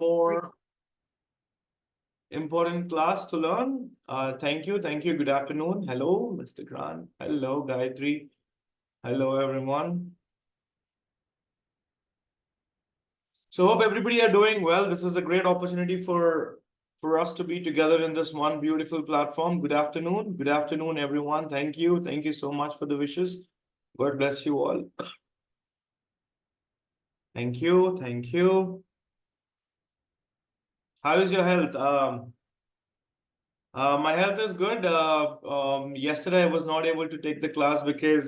more important class to learn. Thank you. Thank you. Good afternoon. Hello, Mr. Grant. Hello, Gayatri. Hello, everyone. So hope everybody are doing well. This is a great opportunity for us to be together in this one beautiful platform. Good afternoon. Good afternoon, everyone. Thank you. Thank you so much for the wishes. God bless you all. Thank you. Thank you. How is your health? My health is good. Yesterday I was not able to take the class because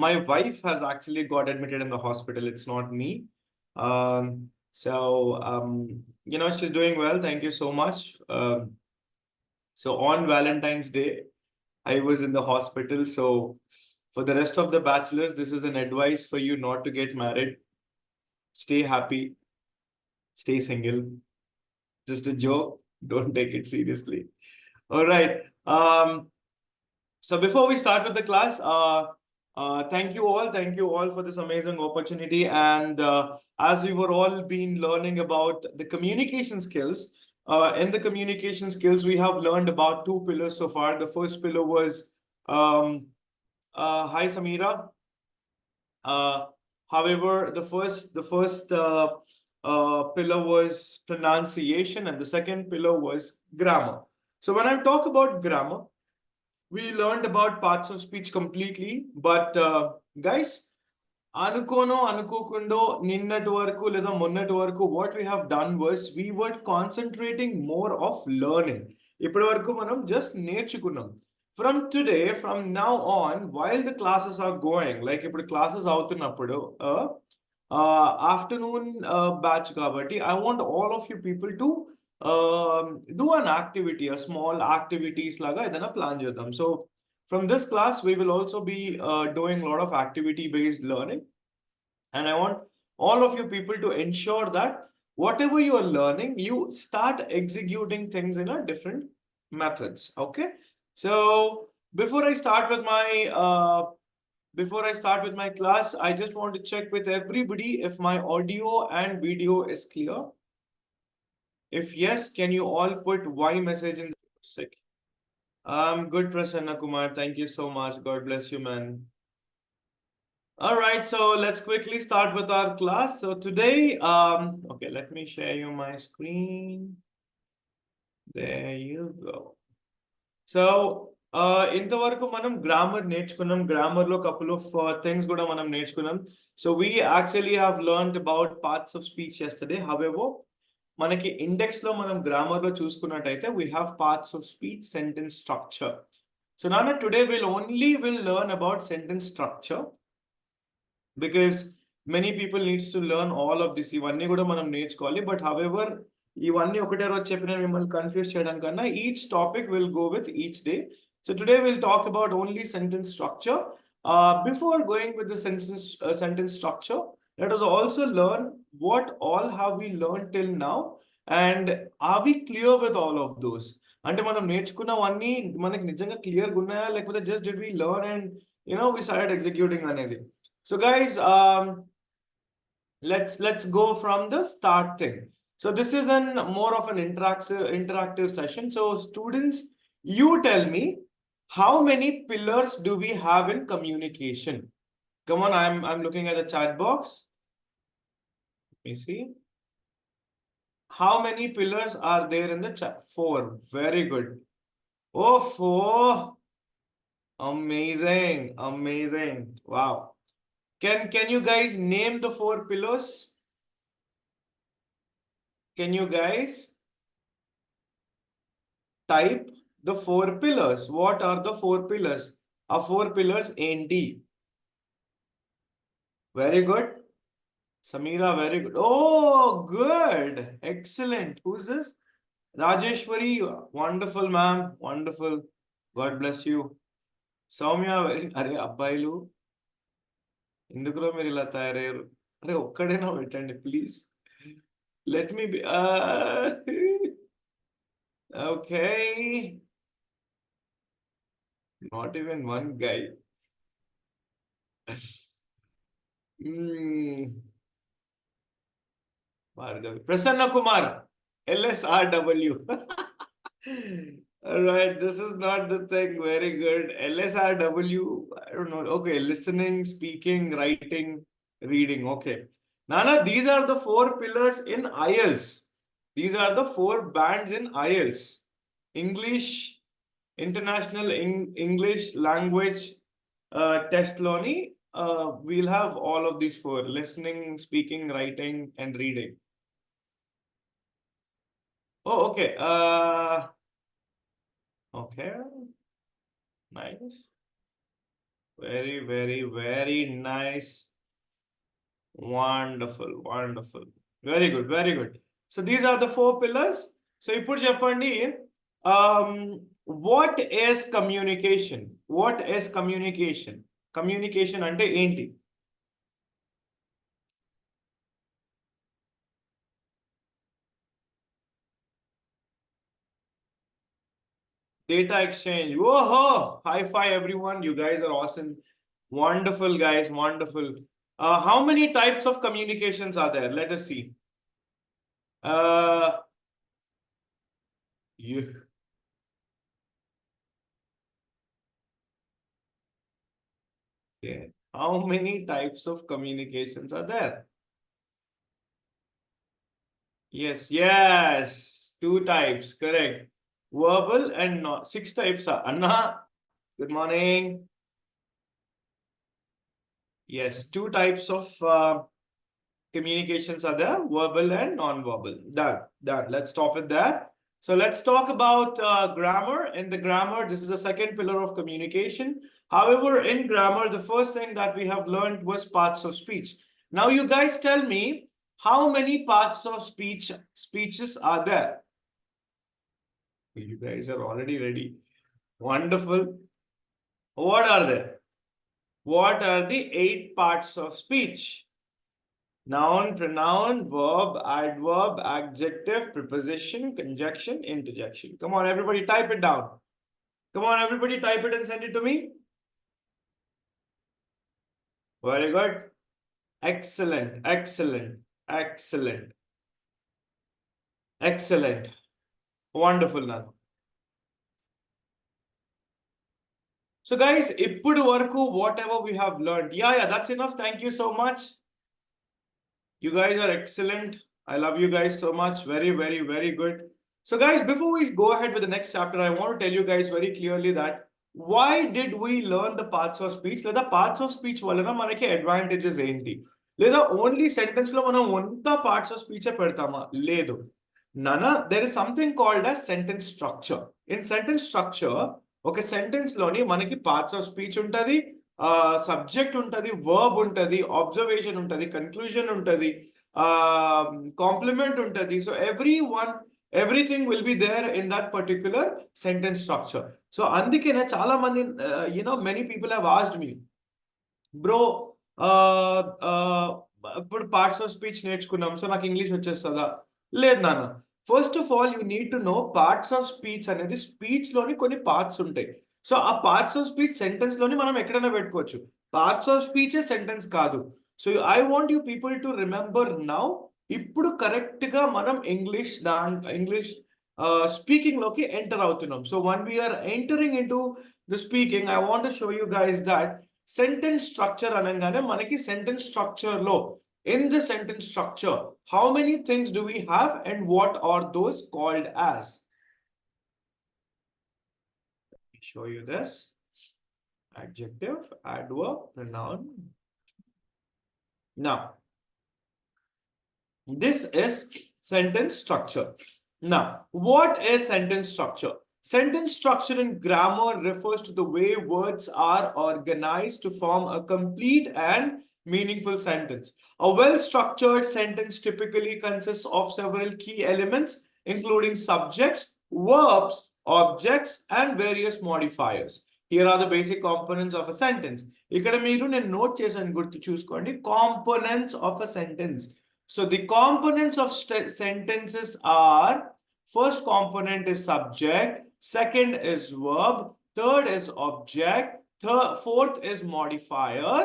my wife has actually got admitted in the hospital. It's not me. She's doing well. Thank you so much. So on Valentine's Day, I was in the hospital. So for the rest of the bachelors, this is an advice for you not to get married. Stay happy. Stay single. Just a joke. Don't take it seriously. All right. So before we start with the class, thank you all for this amazing opportunity. And as we were all been learning about the communication skills, in the communication skills, we have learned about two pillars so far. The first pillar was, hi Samira. However, the first pillar was pronunciation, and the second pillar was grammar. So when I talk about grammar, we learned about parts of speech completely, but guys, అనుకోనో అనుకోకుండో నిన్నటి వరకు లేదా మొన్నటి వరకు what we have done was we were concentrating more of learning. ఇప్పటి వరకు మనం just నేర్చుకున్నాం. From today, from now on, while the classes are going, like ఇప్పుడు classes అవుతున్నప్పుడు afternoon batch కాబట్టి I want all of you people to do an activity, a small activities laga ఏదైనా plan చేద్దాం. So from this class, we will also be doing a lot of activity-based learning. And I want all of you people to ensure that whatever you are learning, you start executing things in a different methods. Okay. So before I start with my class, I just want to check with everybody if my audio and video is clear. If yes, can you all put Y message in the I'm good, Prasanna Kumar. Thank you so much. God bless you, man. All right, so let's quickly start with our class. So today, okay, let me share you my screen. There you go. So, ఇంతవరకు మనం grammar నేర్చుకున్నాం. Grammar లో couple of things కూడా మనం నేర్చుకున్నాం. So we actually have learned about parts of speech yesterday. However, మనకి index లో మనం గ్రామర్ లో చూసుకున్నట్టయితే we have parts of speech, sentence structure. So Nana, today we'll learn about sentence structure because many people needs to learn all of this. ఇవన్నీ కూడా మనం నేర్చుకోవాలి. But however, ఇవన్నీ ఒకటే రోజు చెప్పిన మిమ్మల్ని కన్ఫ్యూజ్ చేయడం కన్నా each topic will go with each day. So today we'll talk about only sentence structure. Before going with the sentence structure, let us also learn what all have we learned till now, and are we clear with all of those? అంటే మనం నేర్చుకున్నవన్నీ మనకి నిజంగా clear ఉన్నాయా లేకపోతే just did we learn and we started executing అనేది. So guys, let's go from the start thing. So this is more of an interactive session. So students, you tell me, how many pillars do we have in communication? Come on, I'm looking at the chat box. Let me see. How many pillars are there in the chat? 4. Very good. Oh, 4. Amazing. Amazing. Wow. Can you guys name the 4 pillars? Can you guys type the 4 pillars? What are the 4 pillars? Our 4 pillars AND. Very good. Samira, very good. Oh, good. Excellent. Who's this? Rajeshwari. Wonderful, ma'am. Wonderful. God bless you. Soumya, very. Are Abbailu? ఎందుకులో మీరు ఇలా తయారయ్యారు? అరే ఒక్కడైనా పెట్టండి please. Let me be. Okay. Not even one guy. Bhargavi. Prasanna Kumar, LSRW. All right, this is not the thing. Very good. LSRW, I don't know. Okay, listening, speaking, writing, reading. Okay. Nana, these are the 4 pillars in IELTS. These are the 4 bands in IELTS. English, International English Language Test Loni. We'll have all of these 4: listening, speaking, writing, and reading. Oh, okay. Okay. Nice. Very, very, very nice. Wonderful, wonderful. Very good, very good. So these are the 4 pillars. So you put Japandi. What is communication? What is communication? Communication ante enti? Data exchange. Whoa! High five, everyone. You guys are awesome. Wonderful, guys. Wonderful. How many types of communications are there? Let us see. You. Okay. How many types of communications are there? Yes, yes. 2 types. Correct. Verbal and not. 6 types are. Anna, good morning. Yes, 2 types of communications are there, verbal and non-verbal. Done, done. Let's stop it there. So let's talk about grammar. In the grammar, this is the second pillar of communication. However, in grammar, the first thing that we have learned was parts of speech. Now you guys tell me, how many parts of speeches are there? You guys are already ready. Wonderful. What are they? What are the 8 parts of speech? Noun, pronoun, verb, adverb, adjective, preposition, conjunction, interjection. Come on, everybody, type it down. Come on, everybody, type it and send it to me. Very good. Excellent, excellent, excellent, excellent. Wonderful, now. So, guys, ippudu varaku, whatever we have learned. Yeah, that's enough. Thank you so much. You guys are excellent. I love you guys so much. Very, very, very good. So, guys, before we go ahead with the next chapter, I want to tell you guys very clearly that why did we learn the parts of speech? The parts of speech valana manaki advantages enti. Leda only sentence lo mana onta parts of speech pedtama ledu. Nana, there is something called as sentence structure. In sentence structure, okay, sentence loni manaki parts of speech untadi, subject untadi, verb untadi, observation untadi, conclusion untadi, complement untadi. So everything will be there in that particular sentence structure. So andikene chala mandi, many people have asked me, bro, ఇప్పుడు parts of speech నేర్చుకున్నాం, so నాకు English వచ్చేస్తుందా? లేదు నాన్న. First of all you need to know parts of speech అనేది speech లోని కొన్ని parts ఉంటాయి. సో ఆ పార్ట్స్ ఆఫ్ స్పీచ్ సెంటెన్స్ లోని మనం ఎక్కడైనా పెట్టుకోవచ్చు. పార్ట్స్ ఆఫ్ స్పీచ్ సెంటెన్స్ కాదు. So I want you people to remember now. ఇప్పుడు కరెక్ట్ గా మనం ఇంగ్లీష్ స్పీకింగ్ లోకి ఎంటర్ అవుతున్నాం. So one we are entering in to the speaking, I want to show you guys that sentence structure anangane manaki sentence structure lo, in the sentence structure, how many things do we have and what are those called as? Let me show you this. Adjective, adverb, pronoun. Now this is sentence structure. Now what is sentence structure? Sentence structure in grammar refers to the way words are organized to form a complete and meaningful sentence. A well-structured sentence typically consists of several key elements, including subjects, verbs, objects, and various modifiers. Here are the basic components of a sentence. Ikkada meeru nenu note chesanu gurtu chuskondi, components of a sentence. So the components of sentences are: first component is subject, second is verb, third is object, fourth is modifier,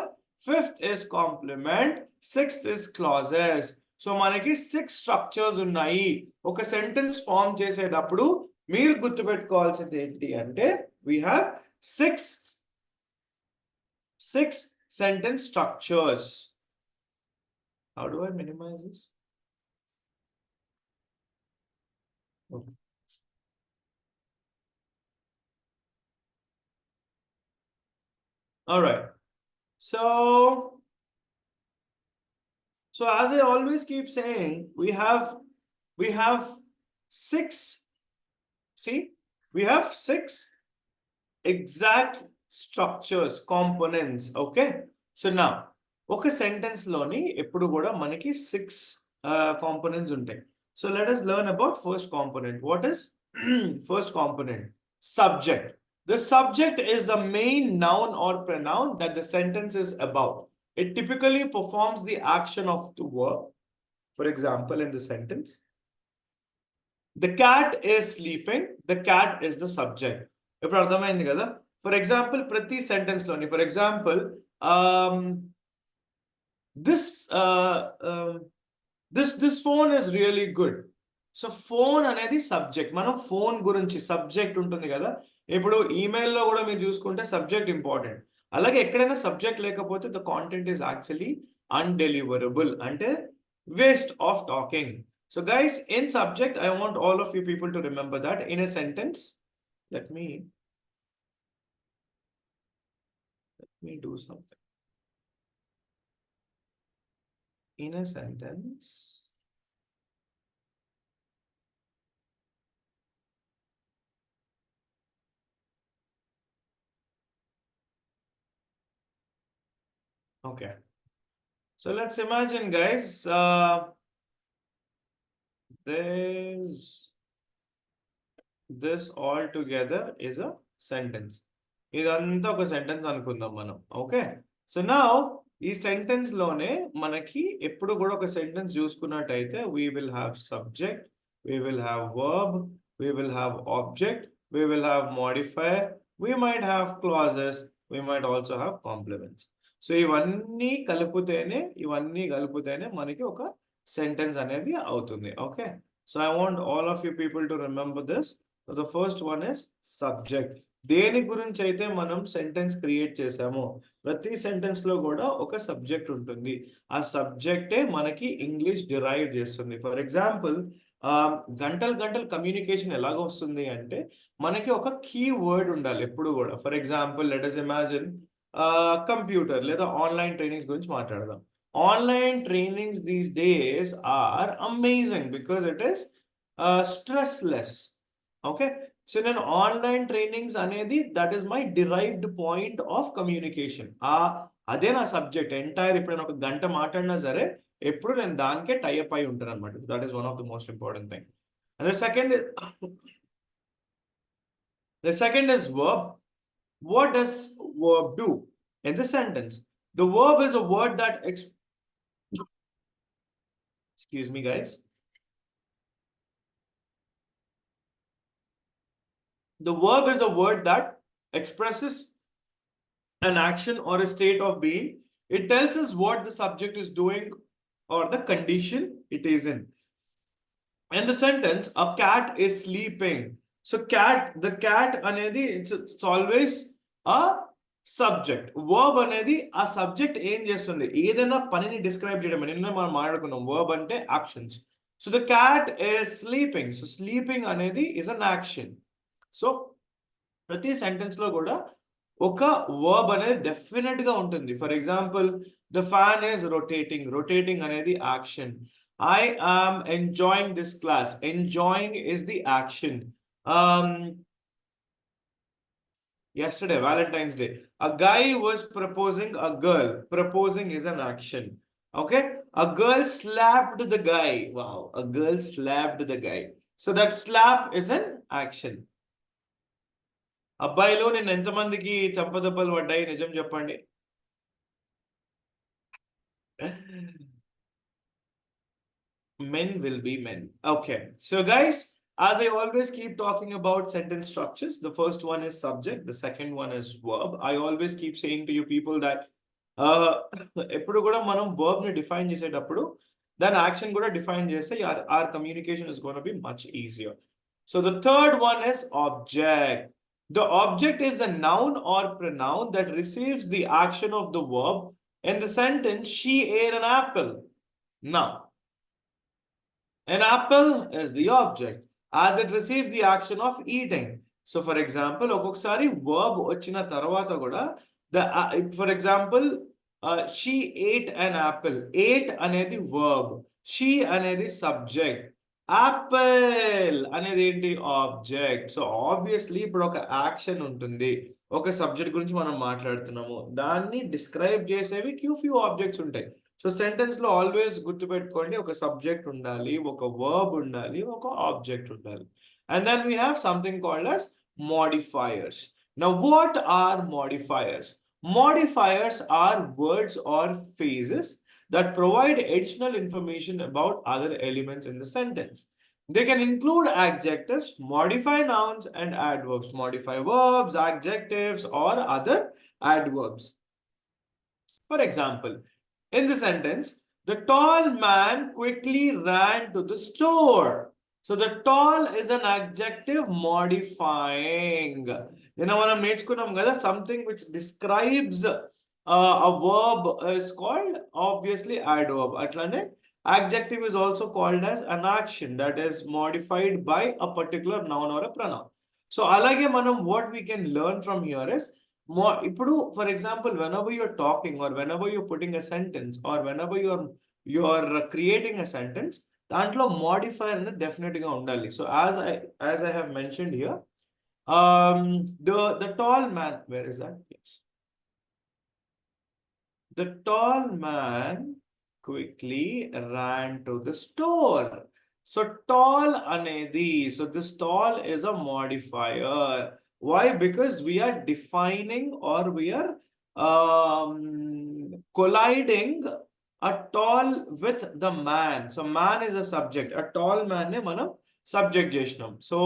fifth is complement, sixth is clauses. So మనకి 6 structures ఉన్నాయి. ఒక sentence form చేసేటప్పుడు మీరు గుర్తుపెట్టుకోవాల్సింది ఏంటి అంటే we have six sentence structures. How do I minimize this? Okay. All right. So as I always keep saying, we have six. See, we have 6 exact structures, components. Okay. So now, ఒక sentence లోని ఎప్పుడు కూడా మనకి 6 components ఉంటాయి. So let us learn about first component. What is first component? Subject. The subject is the main noun or pronoun that the sentence is about. It typically performs the action of the verb. For example, in the sentence, the cat is sleeping. The cat is the subject. ఇప్పుడు అర్థమైంది కదా? For example, ప్రతి sentence లోని, for example, this phone is really good. So phone అనేది subject. మనం phone గురించి subject ఉంటుంది కదా. ఇప్పుడు ఈమెయిల్లో కూడా మీరు చూసుకుంటే సబ్జెక్ట్ ఇంపార్టెంట్. అలాగే ఎక్కడైనా సబ్జెక్ట్ లేకపోతే ద కాంటెంట్ ఈస్ యాక్చువల్లీ అన్డెలివరబుల్, అంటే waste of talking. So guys, in subject, I want all of you people to remember that in a sentence. Let me do something. In a sentence, okay. So let's imagine, guys, this all together is a sentence. ఇదంతా ఒక sentence అనుకుందాం మనం. Okay. So now ఈ sentence లోనే మనకి ఎప్పుడు కూడా ఒక సెంటెన్స్ చూసుకున్నట్టయితే we will have subject, we will have verb, we will have object, we will have modifier, we might have clauses, we might also have complements. So ఇవన్నీ కలిపితేనే మనకి ఒక సెంటెన్స్ అనేది అవుతుంది. Okay. So I want all of you people to remember this. So the first one is subject. దేని గురించి అయితే మనం sentence create చేసామో ప్రతి సెంటెన్స్ లో కూడా ఒక సబ్జెక్ట్ ఉంటుంది. ఆ సబ్జెక్టే మనకి ఇంగ్లీష్ డిరైవ్ చేస్తుంది. ఫర్ ఎగ్జాంపుల్, గంటలు కమ్యూనికేషన్ ఎలాగ వస్తుంది అంటే మనకి ఒక కీ వర్డ్ ఉండాలి ఎప్పుడు కూడా. For example, let us imagine computer లేదా ఆన్లైన్ ట్రైనింగ్స్ గురించి మాట్లాడదాం. Online trainings these days are amazing because it is stressless. Okay. So నేను ఆన్లైన్ ట్రైనింగ్స్ అనేది that is my derived point of communication. అదే నా సబ్జెక్ట్ ఎంటైర్. ఇప్పుడు నేను ఒక గంట మాట్లాడినా సరే ఎప్పుడు నేను దానికే టైఅప్ అయి ఉంటాను అనమాట. That is one of the most important thing. And the second is verb. What does verb do in the sentence? The verb is a word that excuse me, guys. The verb is a word that expresses an action or a state of being. It tells us what the subject is doing or the condition it is in. In the sentence, a cat is sleeping. So the cat anedi, it's always a subject. Verb anedi a subject ఏం చేస్తుంది, ఏదైనా పనిని describe చేయడం. నిన్న మనం మాట్లాడుకున్నాం verb అంటే actions. So the cat is sleeping. So sleeping anedi is an action. So ప్రతి సెంటెన్స్ లో కూడా ఒక వర్బ్ అనేది డెఫినెట్ గా ఉంటుంది. For example, the fan is rotating. Rotating అనేది action. I am enjoying this class. Enjoying is the action. Yesterday, Valentine's Day, a guy was proposing a girl. Proposing is an action. Okay. A girl slapped the guy. Wow. A girl slapped the guy. So that slap is an action. అబ్బాయిలో నేను ఎంతమందికి చంపదెబ్బలు పడ్డాయి నిజం చెప్పండి. Men will be men. Okay. So guys, as I always keep talking about sentence structures, the first one is subject, the second one is verb. I always keep saying to you people that ఎప్పుడు కూడా మనం verb ని define చేసేటప్పుడు then action కూడా define చేస్తే our communication is going to be much easier. So the third one is object. The object is a noun or pronoun that receives the action of the verb. In the sentence, she ate an apple. Now, an apple is the object as it receives the action of eating. So for example, ఒక్కొక్కసారి verb వచ్చిన తర్వాత కూడా for example, she ate an apple. Ate అనేది verb. She అనేది subject. Apple అనేది ఏంటి object. So obviously ఇప్పుడు ఒక యాక్షన్ ఉంటుంది, ఒక సబ్జెక్ట్ గురించి మనం మాట్లాడుతున్నాము, దాన్ని డిస్క్రైబ్ చేసేవి ఫ్యూ ఆబ్జెక్ట్స్ ఉంటాయి. సో సెంటెన్స్ లో ఆల్వేస్ గుర్తుపెట్టుకోండి, ఒక సబ్జెక్ట్ ఉండాలి, ఒక వర్బ్ ఉండాలి, ఒక ఆబ్జెక్ట్ ఉండాలి. And then we have something called as modifiers. Now what are modifiers? Modifiers are words or phrases that provide additional information about other elements in the sentence. They can include adjectives, modify nouns and adverbs, modify verbs, adjectives, or other adverbs. For example, in the sentence, the tall man quickly ran to the store. So the tall is an adjective modifying. మనం నేర్చుకున్నాం కదా, something which describes a verb is called obviously adverb. అట్లానే adjective is also called as an action that is modified by a particular noun or a pronoun. So అలాగే మనం what we can learn from here is ఇప్పుడు for example, whenever you're talking or whenever you're putting a sentence or whenever you're creating a sentence, దాంట్లో modifier అనేది definitely గా ఉండాలి. So as I have mentioned here, the tall man, where is that? Yes. The tall man quickly ran to the store. So tall anedi, so this tall is a modifier. Why? Because we are defining or we are colliding a tall with the man. So man is a subject. A tall man ne manam subject చేసినాం. So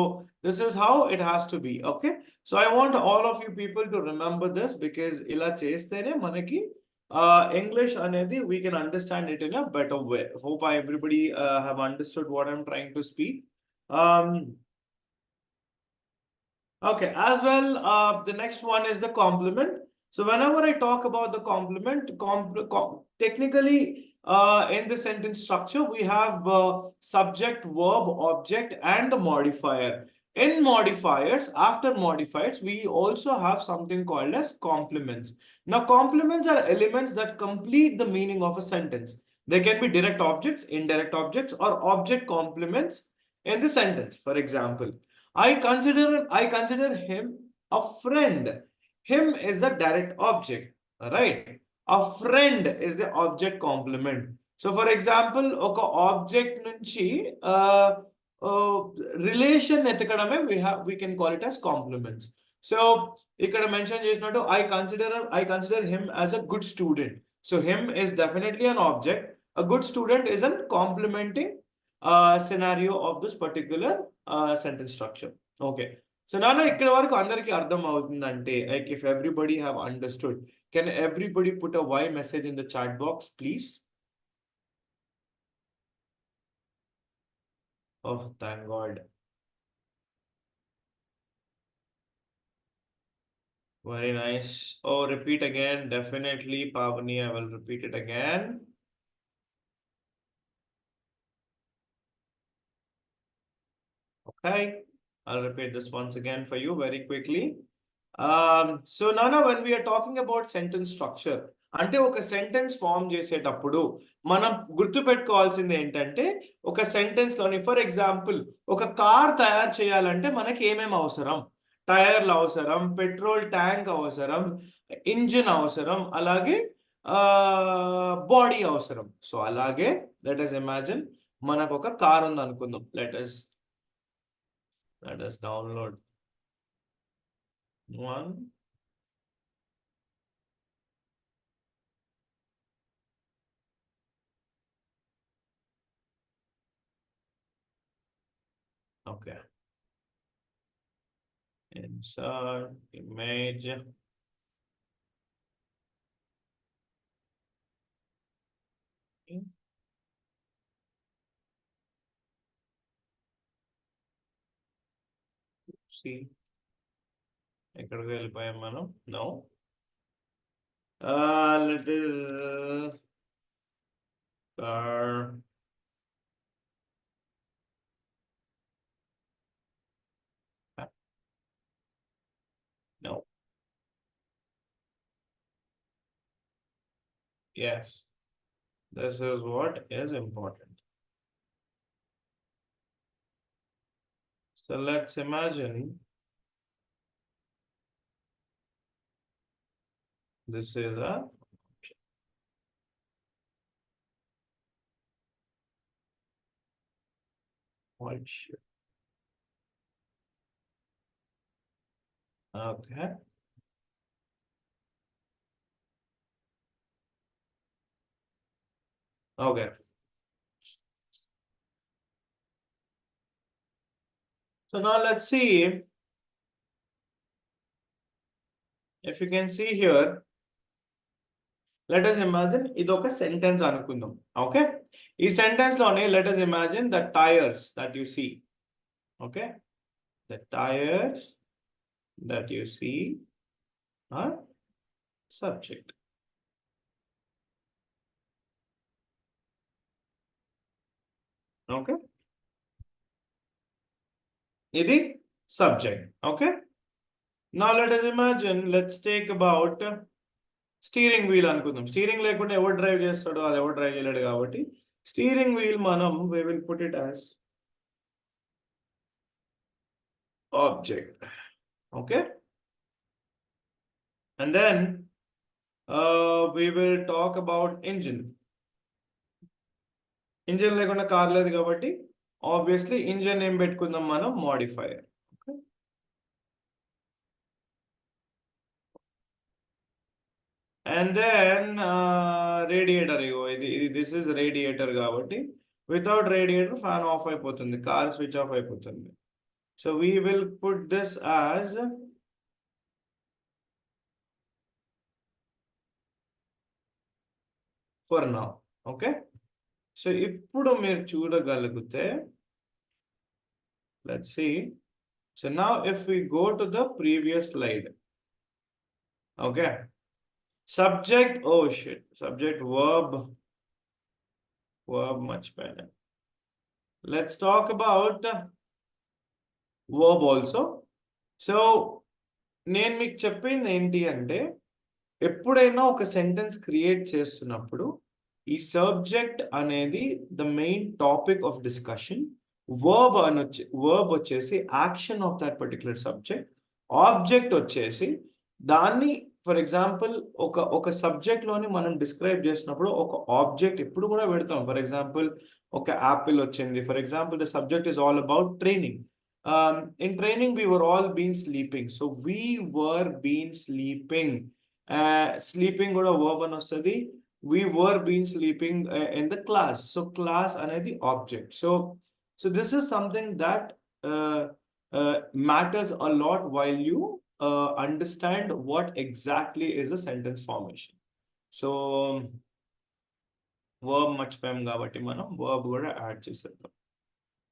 this is how it has to be. Okay. So I want all of you people to remember this, because ఇలా చేస్తేనే మనకి English anedi we can understand it in a better way. Hope everybody have understood what I'm trying to speak. Okay, as well, the next one is the complement. So whenever I talk about the complement, technically in the sentence structure, we have subject, verb, object, and the modifier. In modifiers, after modifiers, we also have something called as complements. Now, complements are elements that complete the meaning of a sentence. They can be direct objects, indirect objects, or object complements in the sentence. For example, I consider him a friend. Him is a direct object, right? A friend is the object complement. So for example, oka object nunchi relation etikadame we can call it as complements. So ikkada mention chesinattu I consider him as a good student. So him is definitely an object. A good student is a complementing scenario of this particular sentence structure. Okay. So నాన్న ఇక్కడ వరకు అందరికీ అర్థం అవుతుందంటే, like if everybody have understood, can everybody put a Y message in the chat box, please? Oh, thank God. Very nice. Oh, repeat again. Definitely, Pavani, I will repeat it again. Okay. I'll repeat this once again for you very quickly. So Nana, when we are talking about sentence structure, అంటే ఒక sentence form చేసేటప్పుడు మనం గుర్తుపెట్టుకోవాల్సింది ఏంటంటే, ఒక sentence లోని for example ఒక car తయారు చేయాలంటే మనకి ఏమేమి అవసరం? టైర్లు అవసరం, పెట్రోల్ ట్యాంక్ అవసరం, ఇంజిన్ అవసరం, అలాగే బాడీ అవసరం. సో అలాగే లెట్ us imagine మనకు ఒక కార్ ఉంది అనుకుందాం. let us download one. Okay. Insert image. See, ఎక్కడికి వెళ్ళిపోయాం మనం? No. Let us no. Yes, this is what is important. So let's imagine this is a white sheet. Okay. Okay. So now let's see if you can see here. Let us imagine idoka sentence anukundam. Okay. This sentence lone let us imagine the tires that you see. Okay. The tires that you see are subject. Okay. Idi subject. Okay. Now let us imagine, let's take about steering wheel అనుకుందాం. Steering లేకుండా ఎవరు drive చేస్తాడో అది ఎవరు drive చేయలేడు కాబట్టి steering wheel మనం we will put it as object. Okay. And then we will talk about engine. Engine లేకుండా కార్ లేదు కాబట్టి ఆబ్వియస్లీ ఇంజిన్ ఏం పెట్టుకుందాం మనం? Modifier. Okay. And then radiator, this is radiator కాబట్టి వితౌట్ రేడియేటర్ ఫ్యాన్ ఆఫ్ అయిపోతుంది, car switch off అయిపోతుంది. So we will put this as for now. Okay. So ఇప్పుడు మీరు చూడగలిగితే, let's see. So now if we go to the previous slide. Okay. Subject, oh shit, subject, verb much better. Let's talk about verb also. So నేను మీకు చెప్పింది ఏంటి అంటే, ఎప్పుడైనా ఒక సెంటెన్స్ క్రియేట్ చేస్తున్నప్పుడు ఈ సబ్జెక్ట్ అనేది the main topic of discussion, verb వచ్చేసి action of that particular subject, object వచ్చేసి దాన్ని, ఫర్ ఎగ్జాంపుల్ ఒక సబ్జెక్ట్ లోని మనం డిస్క్రైబ్ చేసినప్పుడు ఒక ఆబ్జెక్ట్ ఎప్పుడు కూడా పెడతాం. ఫర్ ఎగ్జాంపుల్ ఒక యాపిల్ వచ్చింది, for example the subject is all about training. In training we were all been sleeping, so we were been sleeping. Sleeping kuda verb ani ostadi. We were been sleeping in the class, so class anedi object. So this is something that matters a lot while you understand what exactly is a sentence formation. So verb మర్చిపోయాం కాబట్టి మనం verb కూడా add చేసేద్దాం.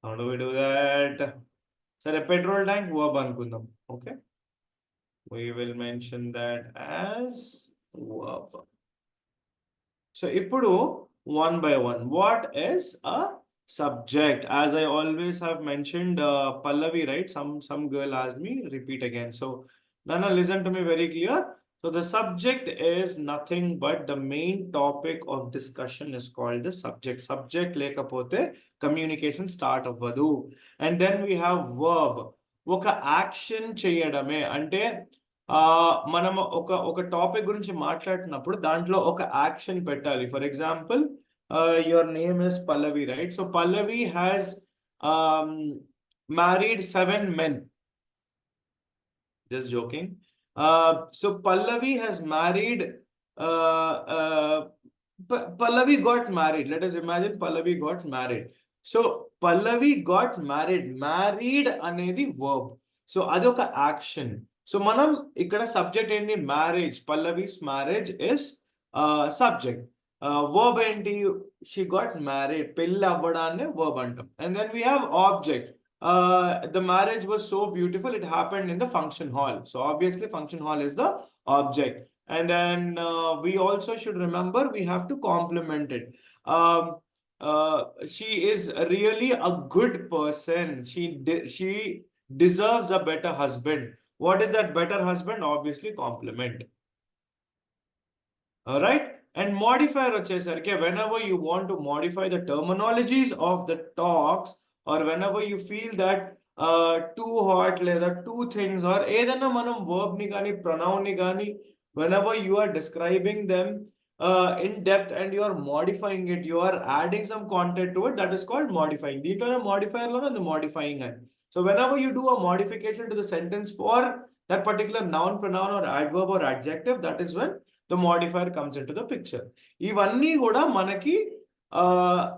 How do we do that? సరే, petrol tank verb అనుకుందాం. Okay, we will mention that as verb. So ఇప్పుడు one by one, what is a subject? As I always have mentioned, Pallavi, right? Some girl asked me, repeat again. So Nana, listen to me very clear. So the subject is nothing but the main topic of discussion is called the subject. Subject lekapothe communication start avvadu. And then we have verb. Oka action cheyadame ante మనం ఒక topic గురించి మాట్లాడుతున్నప్పుడు దాంట్లో ఒక action పెట్టాలి. For example, your name is Pallavi, right? So Pallavi has married 7 men. Just joking. So Pallavi has married, Pallavi got married. Let us imagine Pallavi got married. So Pallavi got married. Married anedi verb. So adoka action. So manam ikkada subject enti marriage. Pallavi's marriage is subject. Verb enti she got married. Pelli avvadanne verb antam. And then we have object. the marriage was so beautiful, it happened in the function hall. So obviously function hall is the object. And then we also should remember we have to complement it. She is really a good person. She deserves a better husband. What is that better husband? Obviously complement. All right. And modifier వచ్చేసరికి whenever you want to modify the terminologies of the talks, or whenever you feel that too hot లేదా two things, or ఏదైనా మనం verb ని కానీ pronoun ని కానీ whenever you are describing them in depth and you are modifying it, you are adding some content to it, that is called modifying. దీంట్లోనే modifier లోనే the modifying అని. So whenever you do a modification to the sentence for that particular noun, pronoun or adverb or adjective, that is when the modifier comes into the picture. ఇవన్నీ కూడా మనకి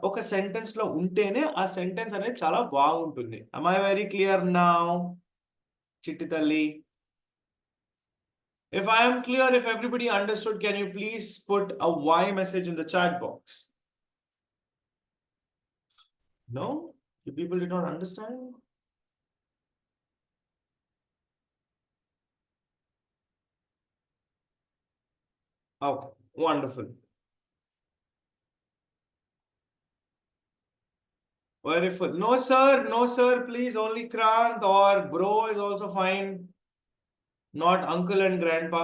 ఒక sentence లో ఉంటేనే ఆ sentence అనేది చాలా బాగుంటుంది. Am I very clear now, చిట్టి తల్లి? If I am clear, if everybody understood, can you please put a Y message in the chat box? No? You people did not understand? Okay, wonderful. Very full. No, sir, please, only Krant or bro is also fine. Not uncle and grandpa.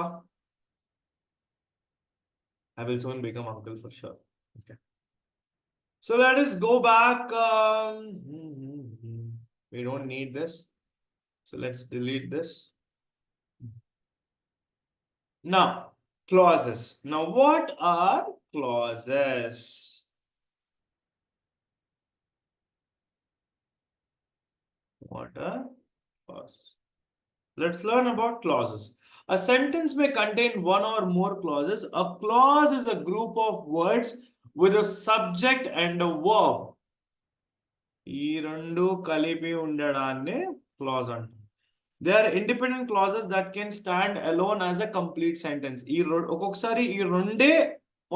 I will soon become uncle for sure. Okay. So let us go back. We don't need this. So let's delete this. Now, clauses. Now, what are clauses? What are clauses? Let's learn about clauses. A sentence may contain one or more clauses. A clause is a group of words with a subject and a verb. ఈ రెండు కలిపి ఉండడాన్నే clause అంటాం. They are independent clauses that can stand alone as a complete sentence. ఒక్కొక్కసారి ఈ రెండే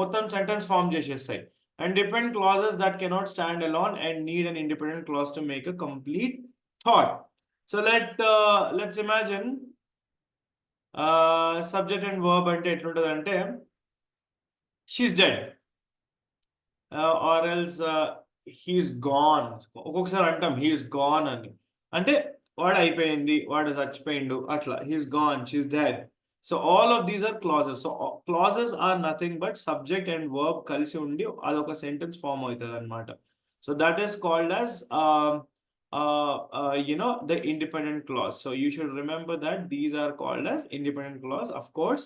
మొత్తం sentence form చేసేస్తాయి. And dependent clauses that cannot stand alone and need an independent clause to make a complete thought. So let's imagine subject and verb అంటే ఎట్లుంటదంటే she's dead, or else he's gone. ఒక్కొక్కసారి అంటాం he's gone అని, అంటే వాడు అయిపోయింది, వాడు చచ్చిపోయిండు అట్లా. he's gone, she's dead. So all of these are clauses. So clauses are nothing but subject and verb కలిసి ఉండి అదొక sentence form అవుతుంది అన్నమాట. So that is called as the independent clause. So you should remember that these are called as independent clause. Of course,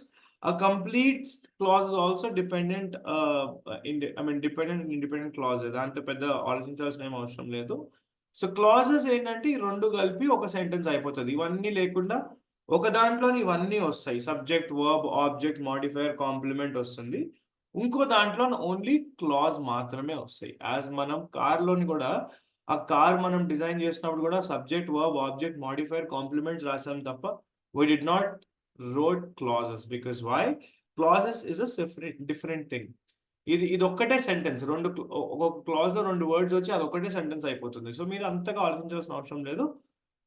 a complete clause is also dependent dependent and independent clause. దాంట్లో పెద్ద ఆలోచించాల్సిన ఏం అవసరం లేదు. So clauses ఏంటంటే ఈ రెండు కలిపి ఒక సెంటెన్స్ అయిపోతుంది. ఇవన్నీ లేకుండా ఒక దాంట్లోని ఇవన్నీ వస్తాయి. Subject, verb, object, modifier, complement వస్తుంది. ఇంకో దాంట్లో ఓన్లీ క్లాజ్ మాత్రమే వస్తాయి. యాజ్ మనం కార్లోని కూడా ఆ కార్ మనం డిజైన్ చేసినప్పుడు కూడా subject, verb, object, modifier, compliments రాసాం తప్ప we did not wrote clauses. Because why? Clauses is a different thing. ఇది ఒక్కటే సెంటెన్స్, రెండు ఒక క్లాజ్ లో రెండు వర్డ్స్ వచ్చి అది ఒక్కటే సెంటెన్స్ అయిపోతుంది. సో మీరు అంతగా ఆలోచించాల్సిన అవసరం లేదు.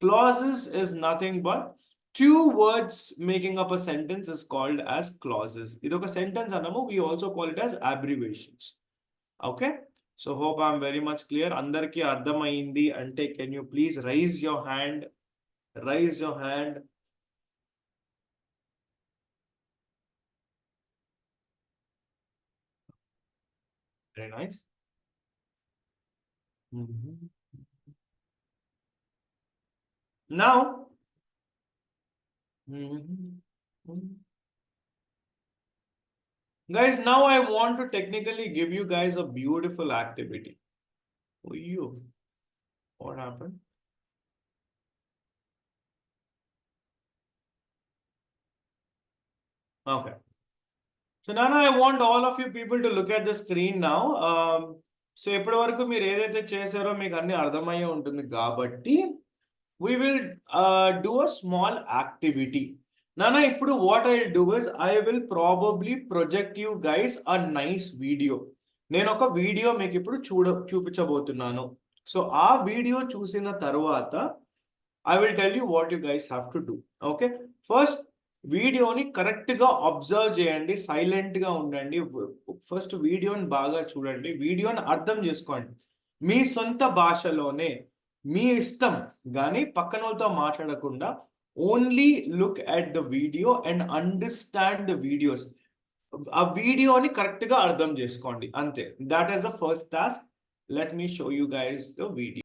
Clauses is nothing but two words making up a sentence is called as clauses. ఇది ఒక సెంటెన్స్ అన్నాము. we also call it as abbreviations. Okay, so hope I'm very much clear. అందరికీ అర్థమైంది అంటే can you please raise your hand? Raise your hand. Very nice. Now, guys, now I want to technically give you guys a beautiful activity. What happened? Okay. So Nana, I want all of you people to look at the screen now. So ఇప్పటి వరకు మీరు ఏదైతే చేశారో మీకు అన్ని అర్థమయ్యే ఉంటుంది కాబట్టి we will do a small activity. Nana, ఇప్పుడు what I'll do is I will probably project you guys a nice video. నేను ఒక వీడియో మీకు ఇప్పుడు చూపించబోతున్నాను. సో ఆ వీడియో చూసిన తర్వాత I will tell you what you guys have to do. Okay. First, వీడియోని కరెక్ట్ గా అబ్జర్వ్ చేయండి, సైలెంట్ గా ఉండండి. ఫస్ట్ వీడియోని బాగా చూడండి, వీడియోని అర్థం చేసుకోండి మీ సొంత భాషలోనే, మీ ఇష్టం కానీ పక్కన వాళ్ళతో మాట్లాడకుండా only look at the video and understand the videos. ఆ వీడియోని కరెక్ట్ గా అర్థం చేసుకోండి, అంతే. That is the first task. Let me show you guys the video.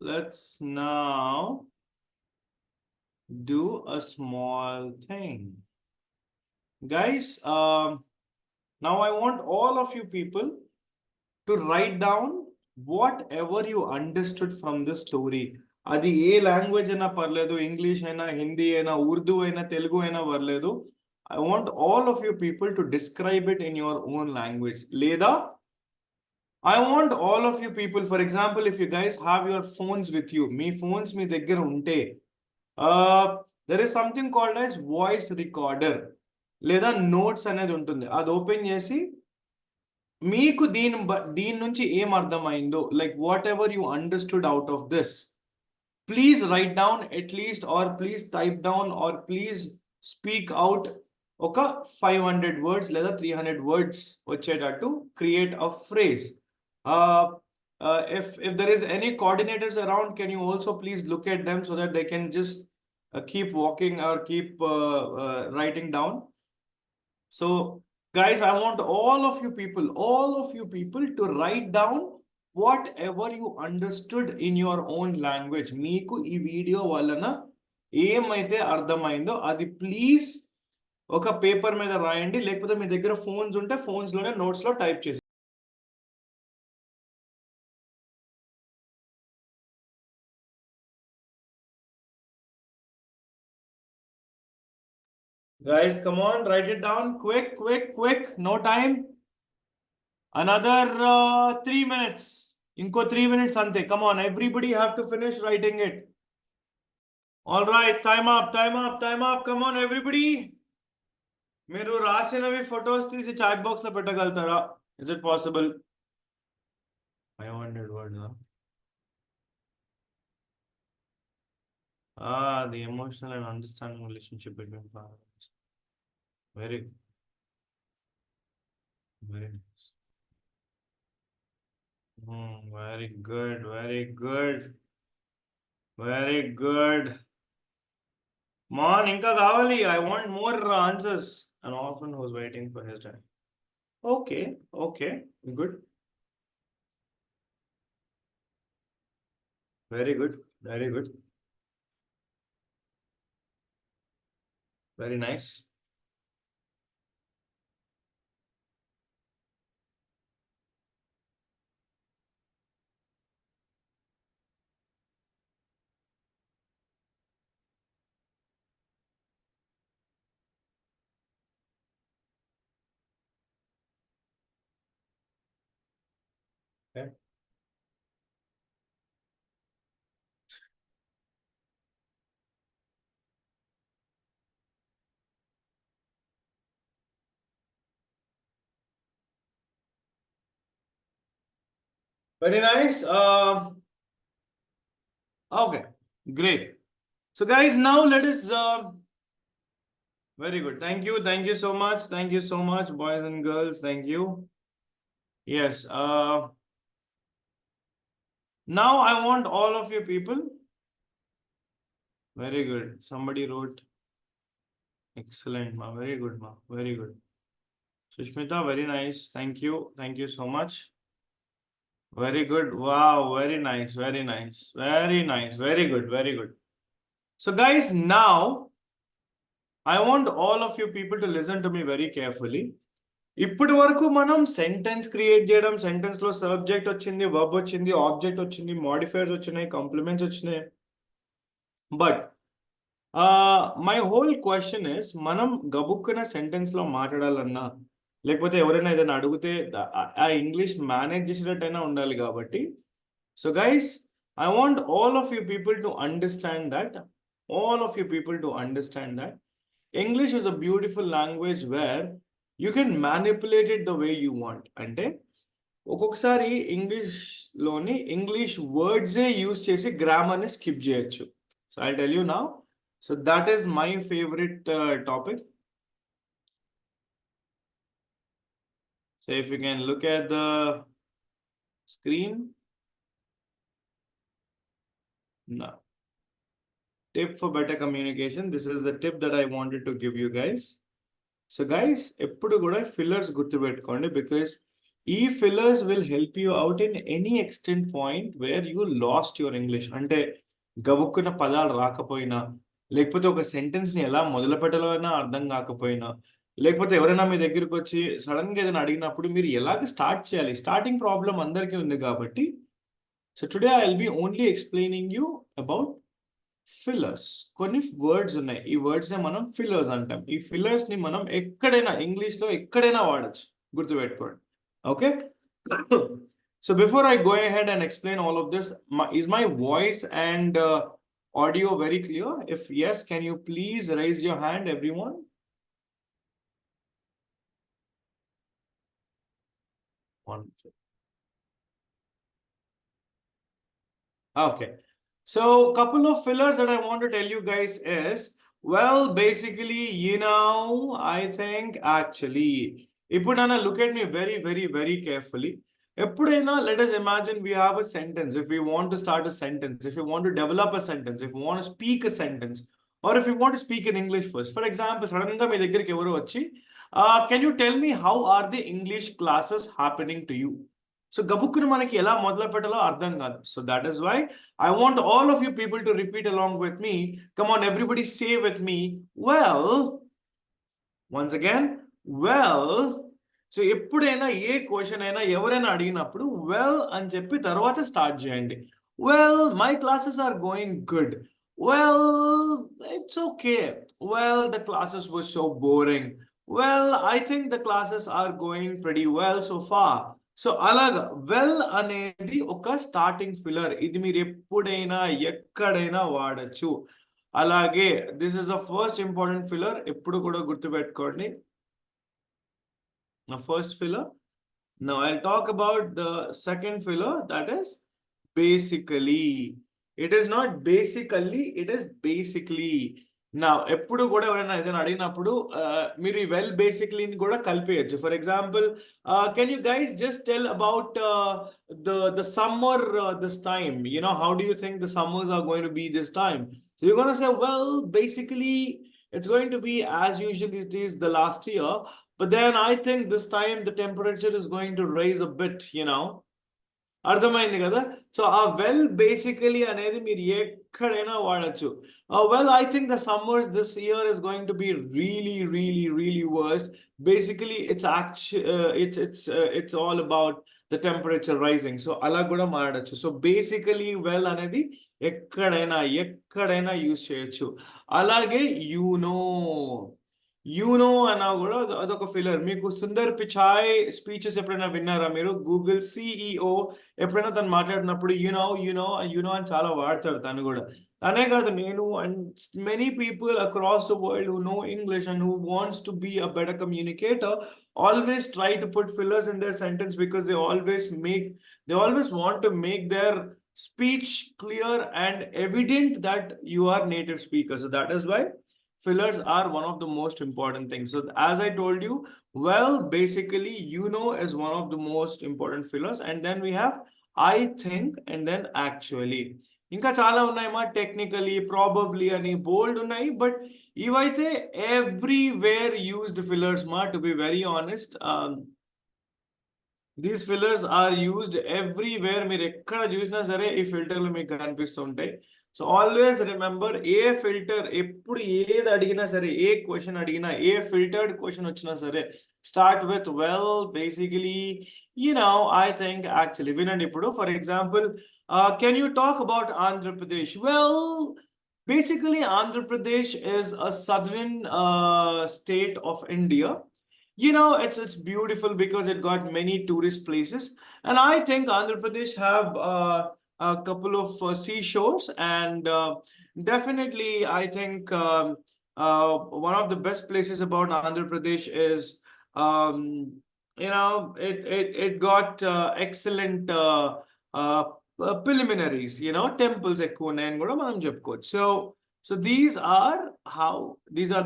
Let's now do a small thing. Guys, now I want all of you people to write down whatever you understood from the story. అది ఏ language అయినా పర్లేదు, English అయినా, హిందీ అయినా, ఉర్దూ అయినా, తెలుగు అయినా పర్లేదు. I want all of you people to describe it in your own language. లేదా I want all of you people, for example, if you guys have your phones with you, me phones మీ దగ్గర ఉంటే, there is something called as voice recorder లేదా notes అనేది ఉంటుంది. అది open చేసి మీకు దీని నుంచి ఏం అర్థమైందో, like whatever you understood out of this, please write down at least, or please type down, or please speak out ఒక 500 words లేదా 300 words వచ్చేటట్టు create a phrase. If there is any coordinators around, can you also please look at them so that they can just keep walking or keep writing down? So, guys, I want all of you people to write down whatever you understood in your own language. Meeku ee video vallana ఏమైతే అర్థమైందో అది please ఒక paper మీద రాయండి, లేకపోతే మీ దగ్గర phones ఉంటే phones లోనే నోట్స్ లో టైప్ చేసి. Guys, come on, write it down quick, no time. Another 3 minutes. Inko 3 minutes ante. Come on, everybody have to finish writing it. All right, time up. Come on, everybody. మీరు రాసినవి photos తీసి chat box లో పెట్టగలుగుతారా? Is it possible? 500 words. The emotional and understanding relationship between parents. Very nice. Very good. Man, inka kavali. I want more answers. An orphan who's waiting for his dad. Okay, good. Very good. Very nice. Okay. Very nice. Okay, great. So guys, now let us very good. Thank you so much, boys and girls. Thank you. Yes. Now I want all of you people. Very good. Somebody wrote excellent, ma. Very good, ma. Very good. Sushmita, very nice. Thank you so much. Very good. Wow, very nice. Very good. So guys, now I want all of you people to listen to me very carefully. ఇప్పటి వరకు మనం sentence create చేయడం, sentence లో subject వచ్చింది, verb వచ్చింది, object వచ్చింది, modifiers వచ్చినాయి, compliments వచ్చినాయి. But my whole question is, మనం గబుక్కున సెంటెన్స్ లో మాట్లాడాలన్నా, లేకపోతే ఎవరైనా ఏదైనా అడిగితే ఆ ఇంగ్లీష్ మేనేజ్ చేసేటట్టయినా ఉండాలి కాబట్టి. So guys, I want all of you people to understand that English is a beautiful language where you can manipulate it the way you want. అంటే ఒక్కొక్కసారి ఇంగ్లీష్ వర్డ్సే యూజ్ చేసి గ్రామర్ని స్కిప్ చేయొచ్చు. So I tell you now. So that is my favourite topic. So if you can look at the screen. Now, tip for better communication. This is the tip that I wanted to give you guys. So guys, eppudu kuda fillers gurtu pettukondi, because fillers will help you out in any extent point where you lost your English. Ante gavukkuna padalu raakapoyina, lekapothe oka sentence ni ela modulu pettalo ana ardham kaakapoyina, lekapothe evaraina మీ దగ్గరికి వచ్చి sudden గా ఏదైనా అడిగినప్పుడు మీరు ఎలాగ start చేయాలి, starting problem అందరికీ ఉంది కాబట్టి. So today I will be only explaining you about fillers. కొన్ని వర్డ్స్ ఉన్నాయి, ఈ వర్డ్స్ ని మనం ఫిల్లర్స్ అంటాం. ఈ ఫిల్లర్స్ ని మనం ఎక్కడైనా ఇంగ్లీష్ లో ఎక్కడైనా వాడచ్చు, గుర్తుపెట్టుకోండి. Okay. So before I go ahead and explain all of this, is my voice and audio very clear? If yes, can you please raise your hand, everyone? Wonderful. Okay. So couple of fillers that I want to tell you guys is, well, basically, I think actually, Ipudana, look at me very carefully. ఎప్పుడైనా let us imagine we have a sentence. If we want to start a sentence, if we want to develop a sentence, if we want to speak a sentence, or if we want to speak in English first. For example, sudden గా మీ దగ్గరికి ఎవరు వచ్చి can you tell me how are the English classes happening to you? So గబుక్కును మనకి ఎలా మొదలు పెట్టాలో అర్థం కాదు. So that is why I want all of you people to repeat along with me. Come on, everybody say with me, well. Once again, well. So ఎప్పుడైనా ఏ question అయినా ఎవరైనా అడిగినప్పుడు వెల్ అని చెప్పి తర్వాత స్టార్ట్ చేయండి. Well my classes are going good. Well it's okay. Well the classes were so boring. Well I think the classes are going pretty well so far. So అలాగా well అనేది ఒక స్టార్టింగ్ ఫిల్లర్. ఇది మీరు ఎప్పుడైనా ఎక్కడైనా వాడచ్చు. అలాగే this is the first important filler. ఎప్పుడు కూడా గుర్తుపెట్టుకోండి. Now, first filler. Now I'll talk about the second filler, that is basically. It is not basically, it is basically. Now, ఎప్పుడు కూడా ఎవరైనా ఏదైనా అడిగినప్పుడు మీరు వెల్ బేసిక్లీ కూడా కలిపేయచ్చు. For example, can you guys just tell about the summer this time? You know, how do you think the summers are going to be this time? So you're going to say, well, basically it's going to be as usual it is the last year. But then I think this time the temperature is going to raise a bit, you know. అర్థమైంది కదా? So ఆ well basically అనేది మీరు ఎక్కడైనా వాడచ్చు. Well I think the summers this year is going to be really really really worst. Basically it's all about the temperature rising. So అలా కూడా మాట్లాడచ్చు. సో బేసికలీ వెల్ అనేది ఎక్కడైనా యూజ్ చేయొచ్చు. అలాగే యూనో అన్నా కూడా అదొక ఫిల్లర్. మీకు సుందర్ పిచాయ్ స్పీచెస్ ఎప్పుడైనా విన్నారా మీరు? గూగుల్ సిఇఓ ఎప్పుడైనా తను మాట్లాడినప్పుడు యూనో అని చాలా వాడతాడు తను కూడా. తనే కాదు, నేను and many people across the world who know English and who wants to be a better communicator always try to put fillers in their sentence because they always want to make their speech clear and evident that you are native speaker. So that is why fillers are one of the most important things. So as I told you, well, basically, is one of the most important fillers. And then we have I think and then actually. ఇంకా చాలా ఉన్నాయమ్మా, technically, probably అని బోల్డ్ ఉన్నాయి. But ఇవైతే everywhere used fillers మా, to be very honest. These fillers are used everywhere. మీరు ఎక్కడ చూసినా సరే ఈ ఫిల్టర్లు మీకు కనిపిస్తుంటాయి. సో ఆల్వేస్ రిమెంబర్, ఏ ఫిల్టర్ ఎప్పుడు ఏది అడిగినా సరే, ఏ క్వశ్చన్ అడిగినా, ఏ ఫిల్టర్డ్ క్వశ్చన్ వచ్చినా సరే, start with well, basically, I think, actually. వినండి ఇప్పుడు. For example, can you talk about Andhra Pradesh? Well, basically Andhra Pradesh is a southern state of India. It's beautiful because it got many tourist places, and I think Andhra Pradesh have a couple of seashores, and definitely I think one of the best places about Andhra Pradesh is it got excellent preliminaries, temples ఎక్కువ ఉన్నాయని కూడా మనం చెప్పుకోవచ్చు. So these are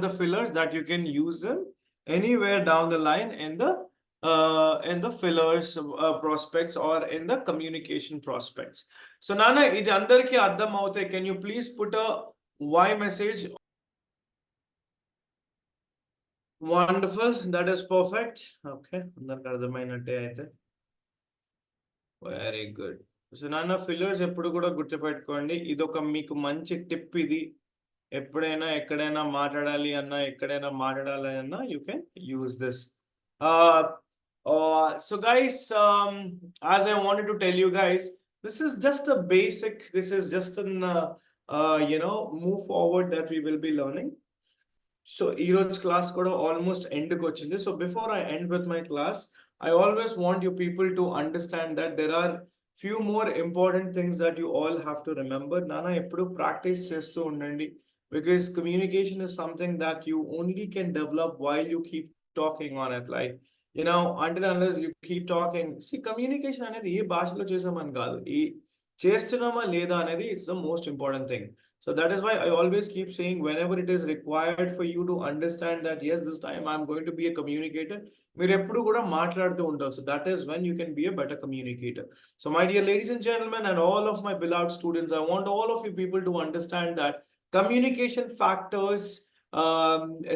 the fillers that you can use them anywhere down the line in the fillers prospects or in the communication prospects. So Nana, ఇది అందరికీ అర్థం అవుతాయి. Can you please put a Y message? Wonderful, that is perfect. Okay, అందరికి అర్థమైనట్టే అయితే. Very good. So నాన్న, fillers ఎప్పుడు కూడా గుర్తుపెట్టుకోండి. ఇదొక మీకు మంచి టిప్ ఇది. ఎప్పుడైనా ఎక్కడైనా మాట్లాడాలి అన్నా you can use this. So guys, as I wanted to tell you guys, this is just a basic, this is just an move forward that we will be learning. So ఈరోజు class కూడా almost ఎండ్కి వచ్చింది. So before I end with my class, I always want you people to understand that there are few more important things that you all have to remember. Nana, eppudu practice chestu undandi, because communication is something that you only can develop while you keep talking on it. Like, until unless you keep talking. See, communication anedi ee bhashalo chesamani kaadu, ee chestunama leda anedi, it's the most important thing. So that is why I always keep saying whenever it is required for you to understand that yes, this time I'm going to be a communicator, మీరు ఎప్పుడు కూడా మాట్లాడుతూ ఉంటారు. So that is when you can be a better communicator. So my dear ladies and gentlemen and all of my beloved students, I want all of you people to understand that communication factors,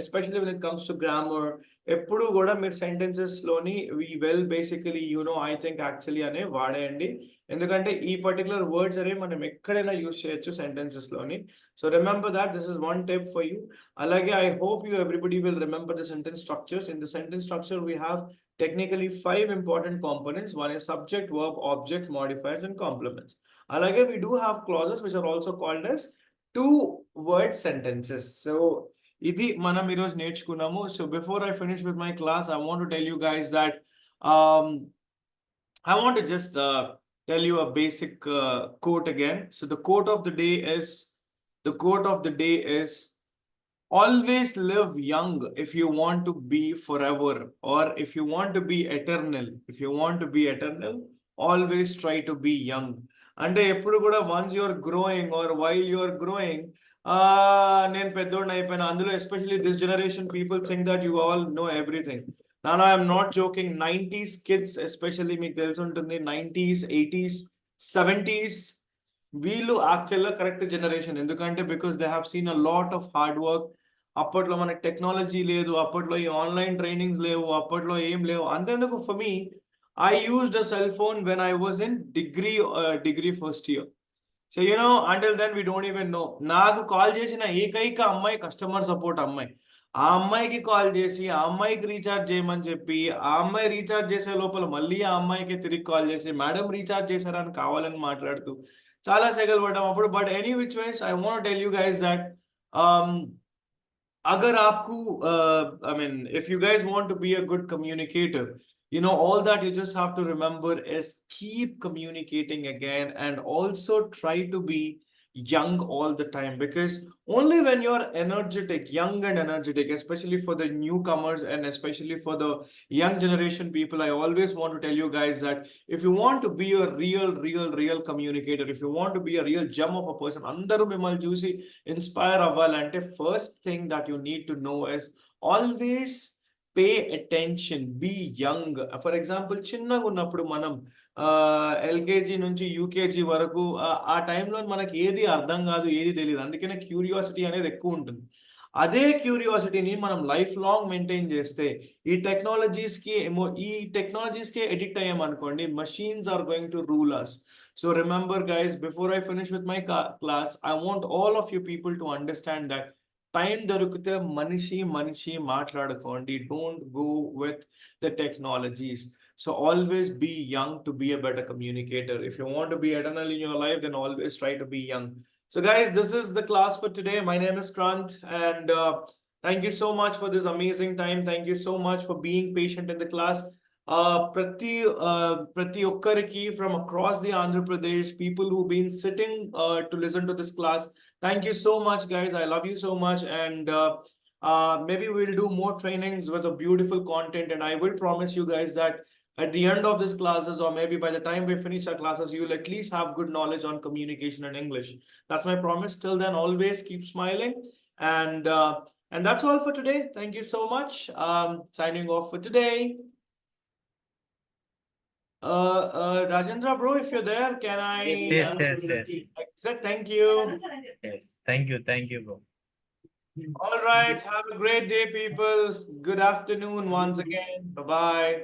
especially when it comes to grammar, ఎప్పుడు కూడా మీరు sentences లోని వి well basically I think actually అనే వాడేయండి. ఎందుకంటే ఈ particular words అనేవి మనం ఎక్కడైనా యూస్ చేయొచ్చు సెంటెన్సెస్ లోని. So remember that this is one tip for you. అలాగే I hope you everybody will remember the sentence structures. In the sentence structure we have technically 5 important components. One is subject, verb, object, modifiers, and complements. Alage, we do have clauses which are also called as two word sentences. So ఇది మనం ఈరోజు నేర్చుకున్నాము. So before I finish with my class, I want to tell you guys that I want to just tell you a basic quote again. So the quote of the day is always live young if you want to be forever, or if you want to be eternal. If you want to be eternal, always try to be young. అంటే ఎప్పుడు కూడా once you are growing or while you are growing, నేను పెద్దోడిని అయిపోయినా, అందులో especially this generation people think that you all know everything. నాన్న, I'm not joking. 90s kids especially మీకు తెలిసి ఉంటుంది, 90s 80s 70s వీళ్ళు యాక్చువల్గా కరెక్ట్ జనరేషన్. ఎందుకంటే because they have seen a lot of hard work. అప్పట్లో మనకి టెక్నాలజీ లేదు, అప్పట్లో ఈ ఆన్లైన్ ట్రైనింగ్స్ లేవు, అప్పట్లో ఏం లేవు. అంతేందుకు for me, I used a cell phone when I was in degree first year. So until then we don't even know. నాకు కాల్ చేసిన ఏకైక అమ్మాయి కస్టమర్ సపోర్ట్ అమ్మాయి. ఆ అమ్మాయికి కాల్ చేసి ఆ అమ్మాయికి రీఛార్జ్ చేయమని చెప్పి, ఆ అమ్మాయి రీఛార్జ్ చేసే లోపల మళ్ళీ ఆ అమ్మాయికి తిరిగి కాల్ చేసి మేడం రీఛార్జ్ చేశారా అని కావాలని మాట్లాడుతూ చాలా సెగలు పడ్డాం అప్పుడు. But any which wise I want tell you guys that अगर आपको I mean, if you guys want to be a good communicator, all that you just have to remember is keep communicating again, and also try to be young all the time, because only when you're energetic, young and energetic, especially for the newcomers and especially for the young generation people, I always want to tell you guys that if you want to be a real communicator, if you want to be a real gem of a person, andaru mimmalni chusi inspire avvalante, first thing that you need to know is always pay attention, be young. For example, చిన్నగా ఉన్నప్పుడు మనం LKG నుంచి UKG వరకు ఆ టైంలో మనకి ఏది అర్థం కాదు, ఏది తెలియదు. అందుకనే క్యూరియాసిటీ అనేది ఎక్కువ ఉంటుంది. అదే క్యూరియాసిటీని మనం లైఫ్ లాంగ్ మెయింటైన్ చేస్తే ఈ టెక్నాలజీస్కి addict అయ్యామనుకోండి, machines are going to rule us. So remember guys, before I finish with my class, I want all of you people to understand that time దొరికితే మనిషి మాట్లాడుకోండి. Don't go with the technologies. So always be young to be a better communicator. If you want to be eternal in your life, then always try to be young. So guys, this is the class for today. My name is Krant, and thank you so much for this amazing time. Thank you so much for being patient in the class. Prati okkariki from across the Andhra Pradesh, people who've been sitting to listen to this class, thank you so much guys. I love you so much, and maybe we'll do more trainings with a beautiful content, and I will promise you guys that at the end of these classes, or maybe by the time we finish our classes, you will at least have good knowledge on communication and English. That's my promise. Till then, always keep smiling, and that's all for today. Thank you so much. Signing off for today. Rajendra bro, if you're there, can I exit? Thank you. Yes, thank you bro. All right, have a great day people. Good afternoon once again. Bye bye.